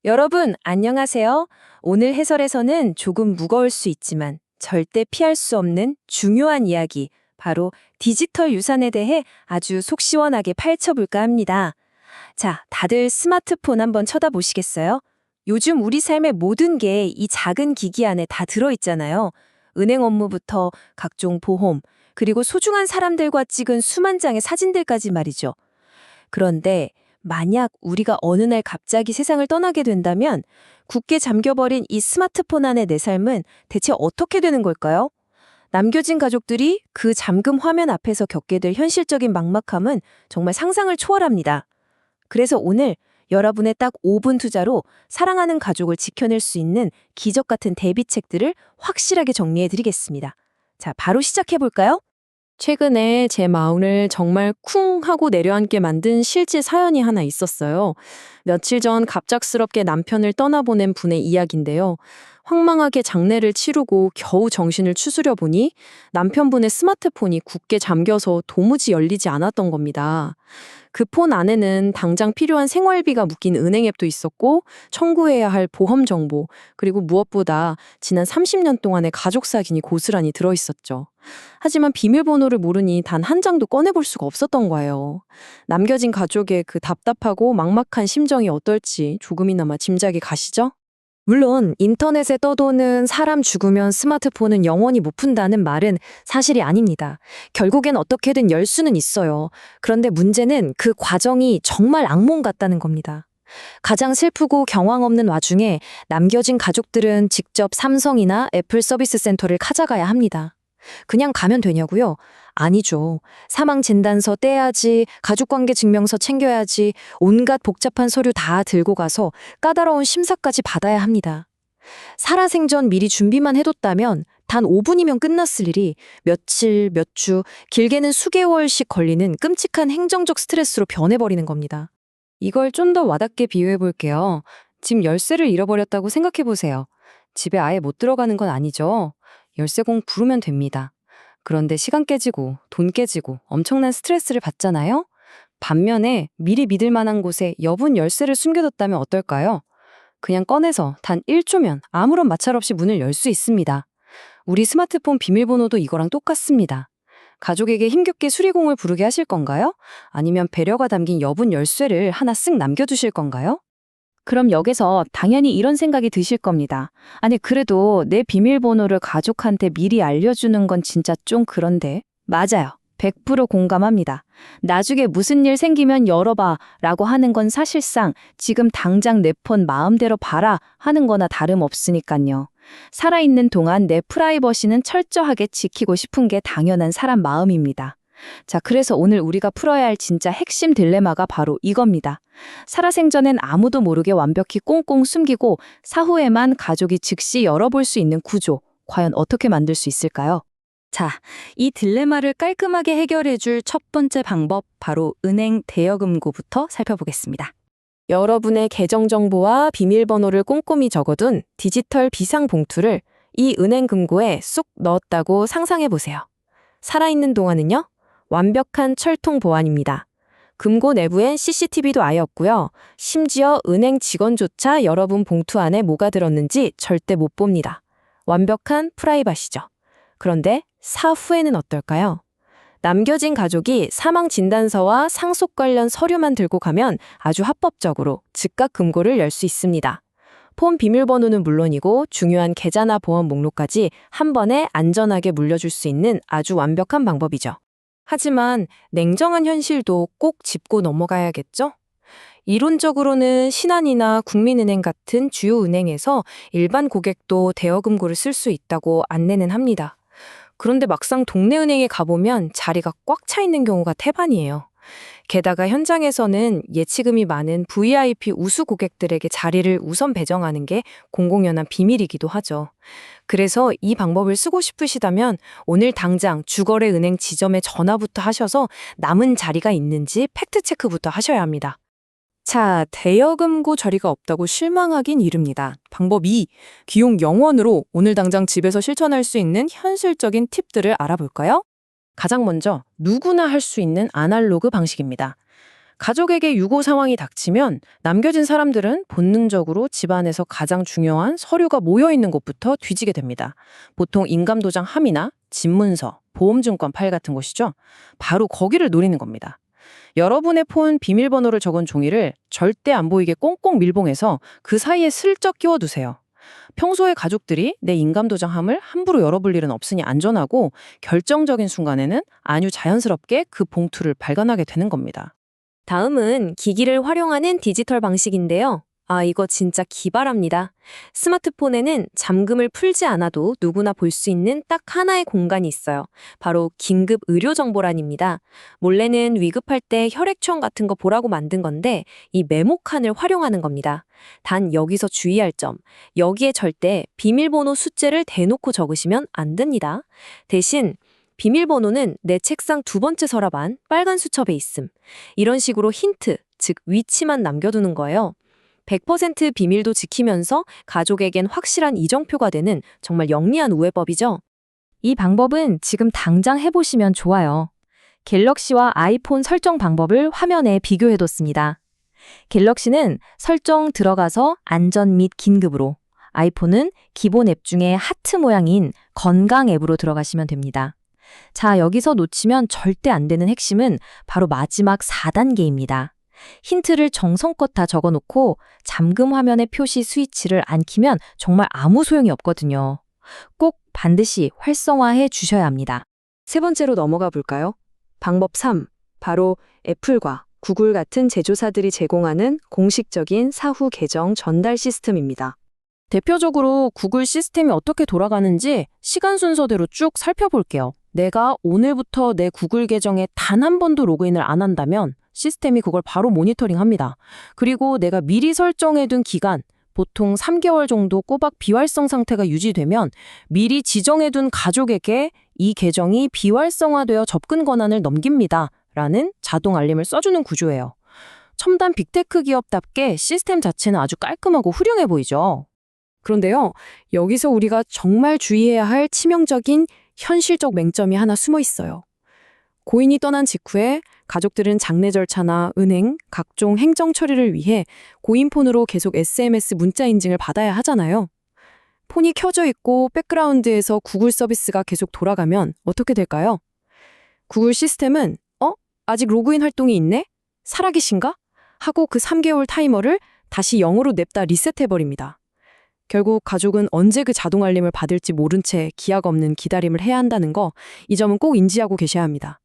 여러분, 안녕하세요. 오늘 해설에서는 조금 무거울 수 있지만 절대 피할 수 없는 중요한 이야기, 바로 디지털 유산에 대해 아주 속 시원하게 파헤쳐볼까 합니다. 자, 다들 스마트폰 한번 쳐다보시겠어요? 요즘 우리 삶의 모든 게 이 작은 기기 안에 다 들어있잖아요. 은행 업무부터 각종 보험, 그리고 소중한 사람들과 찍은 수만 장의 사진들까지 말이죠. 그런데 만약 우리가 어느 날 갑자기 세상을 떠나게 된다면 굳게 잠겨버린 이 스마트폰 안의 내 삶은 대체 어떻게 되는 걸까요? 남겨진 가족들이 그 잠금 화면 앞에서 겪게 될 현실적인 막막함은 정말 상상을 초월합니다. 그래서 오늘 여러분의 딱 5분 투자로 사랑하는 가족을 지켜낼 수 있는 기적 같은 대비책들을 확실하게 정리해 드리겠습니다. 자, 바로 시작해 볼까요? 최근에 제 마음을 정말 쿵 하고 내려앉게 만든 실제 사연이 하나 있었어요. 며칠 전 갑작스럽게 남편을 떠나보낸 분의 이야기인데요. 황망하게 장례를 치르고 겨우 정신을 추스려 보니 남편분의 스마트폰이 굳게 잠겨서 도무지 열리지 않았던 겁니다. 그 폰 안에는 당장 필요한 생활비가 묶인 은행 앱도 있었고 청구해야 할 보험 정보, 그리고 무엇보다 지난 30년 동안의 가족 사진이 고스란히 들어있었죠. 하지만 비밀번호를 모르니 단 한 장도 꺼내볼 수가 없었던 거예요. 남겨진 가족의 그 답답하고 막막한 심정이 어떨지 조금이나마 짐작이 가시죠? 물론 인터넷에 떠도는 사람 죽으면 스마트폰은 영원히 못 푼다는 말은 사실이 아닙니다. 결국엔 어떻게든 열 수는 있어요. 그런데 문제는 그 과정이 정말 악몽 같다는 겁니다. 가장 슬프고 경황 없는 와중에 남겨진 가족들은 직접 삼성이나 애플 서비스 센터를 찾아가야 합니다. 그냥 가면 되냐고요? 아니죠. 사망진단서 떼야지, 가족관계 증명서 챙겨야지, 온갖 복잡한 서류 다 들고 가서 까다로운 심사까지 받아야 합니다. 살아생전 미리 준비만 해뒀다면 단 5분이면 끝났을 일이 며칠, 몇 주, 길게는 수개월씩 걸리는 끔찍한 행정적 스트레스로 변해버리는 겁니다. 이걸 좀 더 와닿게 비유해 볼게요. 집 열쇠를 잃어버렸다고 생각해 보세요. 집에 아예 못 들어가는 건 아니죠. 열쇠공 부르면 됩니다. 그런데 시간 깨지고 돈 깨지고 엄청난 스트레스를 받잖아요? 반면에 미리 믿을 만한 곳에 여분 열쇠를 숨겨뒀다면 어떨까요? 그냥 꺼내서 단 1초면 아무런 마찰 없이 문을 열 수 있습니다. 우리 스마트폰 비밀번호도 이거랑 똑같습니다. 가족에게 힘겹게 수리공을 부르게 하실 건가요? 아니면 배려가 담긴 여분 열쇠를 하나 쓱 남겨두실 건가요? 그럼 여기서 당연히 이런 생각이 드실 겁니다. 아니, 그래도 내 비밀번호를 가족한테 미리 알려주는 건 진짜 좀 그런데. 맞아요. 100% 공감합니다. 나중에 무슨 일 생기면 열어봐 라고 하는 건 사실상 지금 당장 내 폰 마음대로 봐라 하는 거나 다름없으니까요. 살아있는 동안 내 프라이버시는 철저하게 지키고 싶은 게 당연한 사람 마음입니다. 자, 그래서 오늘 우리가 풀어야 할 진짜 핵심 딜레마가 바로 이겁니다. 살아생전엔 아무도 모르게 완벽히 꽁꽁 숨기고 사후에만 가족이 즉시 열어볼 수 있는 구조, 과연 어떻게 만들 수 있을까요? 자, 이 딜레마를 깔끔하게 해결해줄 첫 번째 방법, 바로 은행 대여금고부터 살펴보겠습니다. 여러분의 계정정보와 비밀번호를 꼼꼼히 적어둔 디지털 비상봉투를 이 은행 금고에 쏙 넣었다고 상상해보세요. 살아있는 동안은요? 완벽한 철통 보안입니다. 금고 내부엔 CCTV도 아예 없고요. 심지어 은행 직원조차 여러분 봉투 안에 뭐가 들었는지 절대 못 봅니다. 완벽한 프라이버시죠. 그런데 사후에는 어떨까요? 남겨진 가족이 사망 진단서와 상속 관련 서류만 들고 가면 아주 합법적으로 즉각 금고를 열 수 있습니다. 폰 비밀번호는 물론이고 중요한 계좌나 보험 목록까지 한 번에 안전하게 물려줄 수 있는 아주 완벽한 방법이죠. 하지만 냉정한 현실도 꼭 짚고 넘어가야겠죠? 이론적으로는 신한이나 국민은행 같은 주요 은행에서 일반 고객도 대여금고를 쓸 수 있다고 안내는 합니다. 그런데 막상 동네 은행에 가보면 자리가 꽉 차 있는 경우가 태반이에요. 게다가 현장에서는 예치금이 많은 VIP 우수 고객들에게 자리를 우선 배정하는 게 공공연한 비밀이기도 하죠. 그래서 이 방법을 쓰고 싶으시다면 오늘 당장 주거래 은행 지점에 전화부터 하셔서 남은 자리가 있는지 팩트체크부터 하셔야 합니다. 자, 대여금고 자리가 없다고 실망하긴 이릅니다. 방법 2. 기용 0원으로 오늘 당장 집에서 실천할 수 있는 현실적인 팁들을 알아볼까요? 가장 먼저 누구나 할 수 있는 아날로그 방식입니다. 가족에게 유고 상황이 닥치면 남겨진 사람들은 본능적으로 집안에서 가장 중요한 서류가 모여 있는 곳부터 뒤지게 됩니다. 보통 인감도장 함이나 집문서, 보험증권 파일 같은 곳이죠. 바로 거기를 노리는 겁니다. 여러분의 폰 비밀번호를 적은 종이를 절대 안 보이게 꽁꽁 밀봉해서 그 사이에 슬쩍 끼워두세요. 평소에 가족들이 내 인감도장함을 함부로 열어볼 일은 없으니 안전하고 결정적인 순간에는 아주 자연스럽게 그 봉투를 발견하게 되는 겁니다. 다음은 기기를 활용하는 디지털 방식인데요. 이거 진짜 기발합니다. 스마트폰에는 잠금을 풀지 않아도 누구나 볼 수 있는 딱 하나의 공간이 있어요. 바로 긴급 의료 정보란입니다. 원래는 위급할 때 혈액청 같은 거 보라고 만든 건데 이 메모칸을 활용하는 겁니다. 단 여기서 주의할 점, 여기에 절대 비밀번호 숫자를 대놓고 적으시면 안 됩니다. 대신 비밀번호는 내 책상 두 번째 서랍 안 빨간 수첩에 있음. 이런 식으로 힌트, 즉 위치만 남겨두는 거예요. 100% 비밀도 지키면서 가족에겐 확실한 이정표가 되는 정말 영리한 우회법이죠. 이 방법은 지금 당장 해보시면 좋아요. 갤럭시와 아이폰 설정 방법을 화면에 비교해뒀습니다. 갤럭시는 설정 들어가서 안전 및 긴급으로, 아이폰은 기본 앱 중에 하트 모양인 건강 앱으로 들어가시면 됩니다. 자, 여기서 놓치면 절대 안 되는 핵심은 바로 마지막 4단계입니다. 힌트를 정성껏 다 적어놓고 잠금 화면의 표시 스위치를 안 키면 정말 아무 소용이 없거든요. 꼭 반드시 활성화해 주셔야 합니다. 세 번째로 넘어가 볼까요? 방법 3. 바로 애플과 구글 같은 제조사들이 제공하는 공식적인 사후 계정 전달 시스템입니다. 대표적으로 구글 시스템이 어떻게 돌아가는지 시간 순서대로 쭉 살펴볼게요. 내가 오늘부터 내 구글 계정에 단 한 번도 로그인을 안 한다면 시스템이 그걸 바로 모니터링합니다. 그리고 내가 미리 설정해둔 기간, 보통 3개월 정도 꼬박 비활성 상태가 유지되면 미리 지정해둔 가족에게 이 계정이 비활성화되어 접근 권한을 넘깁니다. 라는 자동 알림을 써주는 구조예요. 첨단 빅테크 기업답게 시스템 자체는 아주 깔끔하고 훌륭해 보이죠. 그런데요, 여기서 우리가 정말 주의해야 할 치명적인 현실적 맹점이 하나 숨어 있어요. 고인이 떠난 직후에 가족들은 장례 절차나 은행, 각종 행정 처리를 위해 고인폰으로 계속 SMS 문자 인증을 받아야 하잖아요. 폰이 켜져 있고 백그라운드에서 구글 서비스가 계속 돌아가면 어떻게 될까요? 구글 시스템은 아직 로그인 활동이 있네? 살아계신가? 하고 그 3개월 타이머를 다시 0으로 냅다 리셋해버립니다. 결국 가족은 언제 그 자동 알림을 받을지 모른 채 기약 없는 기다림을 해야 한다는 거, 이 점은 꼭 인지하고 계셔야 합니다.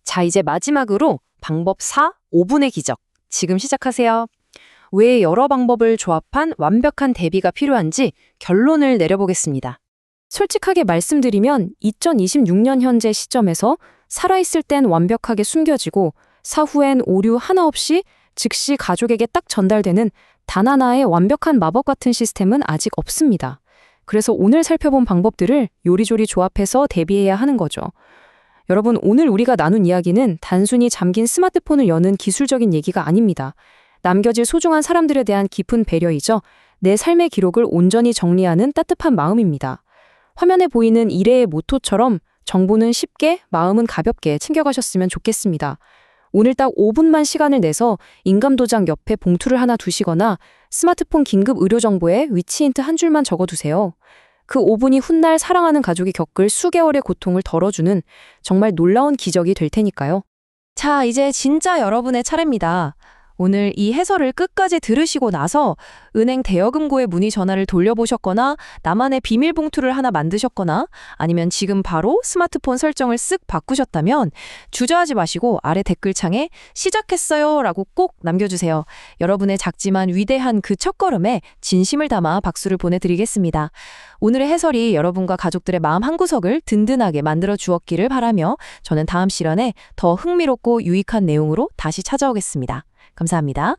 자, 이제 마지막으로 방법 4, 5분의 기적. 지금 시작하세요. 왜 여러 방법을 조합한 완벽한 대비가 필요한지 결론을 내려보겠습니다. 솔직하게 말씀드리면 2026년 현재 시점에서 살아있을 땐 완벽하게 숨겨지고 사후엔 오류 하나 없이 즉시 가족에게 딱 전달되는 단 하나의 완벽한 마법 같은 시스템은 아직 없습니다. 그래서 오늘 살펴본 방법들을 요리조리 조합해서 대비해야 하는 거죠. 여러분, 오늘 우리가 나눈 이야기는 단순히 잠긴 스마트폰을 여는 기술적인 얘기가 아닙니다. 남겨질 소중한 사람들에 대한 깊은 배려이죠. 내 삶의 기록을 온전히 정리하는 따뜻한 마음입니다. 화면에 보이는 일회의 모토처럼 정보는 쉽게, 마음은 가볍게 챙겨가셨으면 좋겠습니다. 오늘 딱 5분만 시간을 내서 인감도장 옆에 봉투를 하나 두시거나 스마트폰 긴급 의료정보에 위치 힌트 한 줄만 적어두세요. 그 5분이 훗날 사랑하는 가족이 겪을 수개월의 고통을 덜어주는 정말 놀라운 기적이 될 테니까요. 자, 이제 진짜 여러분의 차례입니다. 오늘 이 해설을 끝까지 들으시고 나서 은행 대여금고에 문의 전화를 돌려보셨거나 나만의 비밀 봉투를 하나 만드셨거나 아니면 지금 바로 스마트폰 설정을 쓱 바꾸셨다면 주저하지 마시고 아래 댓글창에 시작했어요 라고 꼭 남겨주세요. 여러분의 작지만 위대한 그 첫걸음에 진심을 담아 박수를 보내드리겠습니다. 오늘의 해설이 여러분과 가족들의 마음 한구석을 든든하게 만들어 주었기를 바라며 저는 다음 시간에 더 흥미롭고 유익한 내용으로 다시 찾아오겠습니다. 감사합니다.